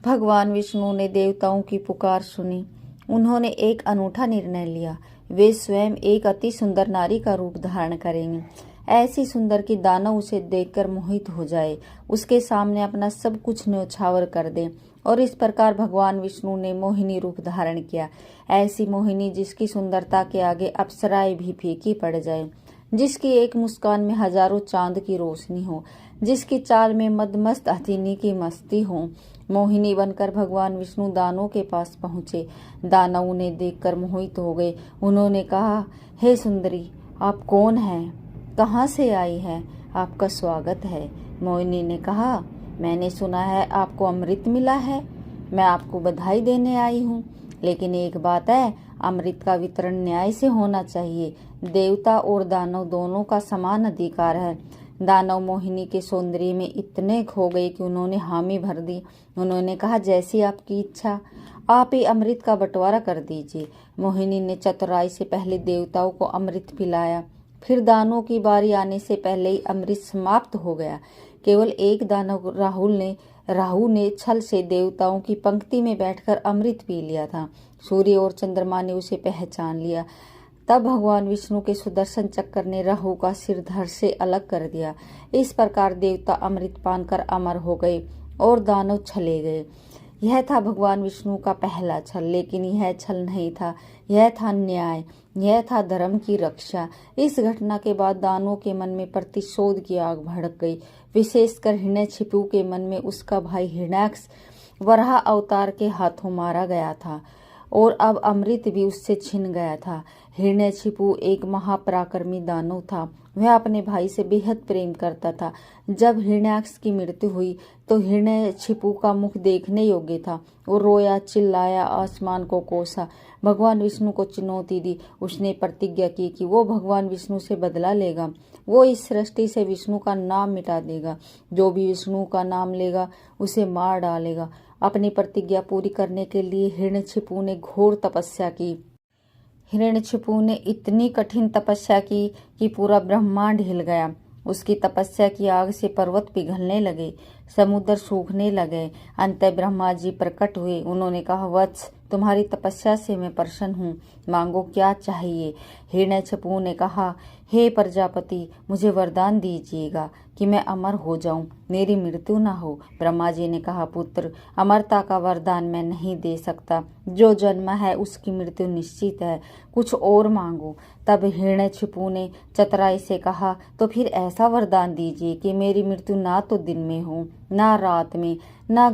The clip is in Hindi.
भगवान विष्णु ने देवताओं की पुकार सुनी। उन्होंने एक अनूठा निर्णय लिया। वे स्वयं एक अति सुंदर नारी का रूप धारण करेंगे, ऐसी सुंदर कि दानव उसे देखकर मोहित हो जाए, उसके सामने अपना सब कुछ न्यौछावर कर दे। और इस प्रकार भगवान विष्णु ने मोहिनी रूप धारण किया। ऐसी मोहिनी जिसकी सुंदरता के आगे अप्सराएं भी फीकी पड़ जाए, जिसकी एक मुस्कान में हजारों चांद की रोशनी हो, जिसकी चाल में मदमस्त हथिनी की मस्ती हो। मोहिनी बनकर भगवान विष्णु दानवों के पास पहुंचे। दानव उन्हें देखकर मोहित हो गए। उन्होंने कहा, हे सुंदरी, आप कौन हैं? कहाँ से आई है? आपका स्वागत है। मोहिनी ने कहा, मैंने सुना है आपको अमृत मिला है। मैं आपको बधाई देने आई हूँ, लेकिन एक बात है, अमृत का वितरण न्याय से होना चाहिए। देवता और दानव दोनों का समान अधिकार है। दानव मोहिनी के सौंदर्य में इतने खो गए कि उन्होंने हामी भर दी। उन्होंने कहा, जैसी आपकी इच्छा, आप ही अमृत का बंटवारा कर दीजिए। मोहिनी ने चतुराई से पहले देवताओं को अमृत पिलाया। फिर दानवों की बारी आने से पहले ही अमृत समाप्त हो गया। केवल एक दानव राहु ने छल से देवताओं की पंक्ति में बैठकर अमृत पी लिया था। सूर्य और चंद्रमा ने उसे पहचान लिया। तब भगवान विष्णु के सुदर्शन चक्र ने राहु का सिर धड़ से अलग कर दिया। इस प्रकार देवता अमृत पान कर अमर हो गए और दानव छले गए। यह था भगवान विष्णु का पहला छल, लेकिन यह छल नहीं था, यह था न्याय, यह था धर्म की रक्षा। इस घटना के बाद दानवों के मन में प्रतिशोध की आग भड़क गई। विशेषकर हिरण्यकशिपु के मन में उसका भाई हिरण्याक्ष वराह अवतार के हाथों मारा गया था और अब अमृत भी उससे छिन गया था। हिरण्यकशिपु एक महापराक्रमी दानव था। वह अपने भाई से बेहद प्रेम करता था। जब हिरण्याक्ष की मृत्यु हुई तो हिरण्यकशिपु का मुख देखने योग्य था। वो रोया, चिल्लाया, आसमान को कोसा, भगवान विष्णु को चुनौती दी। उसने प्रतिज्ञा की कि वो भगवान विष्णु से बदला लेगा। वो इस सृष्टि से विष्णु का नाम मिटा देगा। जो भी विष्णु का नाम लेगा उसे मार डालेगा। अपनी प्रतिज्ञा पूरी करने के लिए हिरण्यकशिपु ने घोर तपस्या की। हिरण्यकशिपु ने इतनी कठिन तपस्या की कि पूरा ब्रह्मांड हिल गया। उसकी तपस्या की आग से पर्वत पिघलने लगे, समुद्र सूखने लगे। अंततः ब्रह्मा जी प्रकट हुए। उन्होंने कहा, वत्स, तुम्हारी तपस्या से मैं प्रसन्न हूँ, मांगो क्या चाहिए। हिरण्यकशिपु ने कहा, हे प्रजापति, मुझे वरदान दीजिएगा कि मैं अमर हो जाऊं, मेरी मृत्यु न हो। ब्रह्मा जी ने कहा, पुत्र, अमरता का वरदान मैं नहीं दे सकता। जो जन्मा है उसकी मृत्यु निश्चित है, कुछ और मांगो। तब हिरण्यकशिपु ने चतुराई से कहा, तो फिर ऐसा वरदान दीजिए कि मेरी मृत्यु ना तो दिन में हो, ना रात में, ना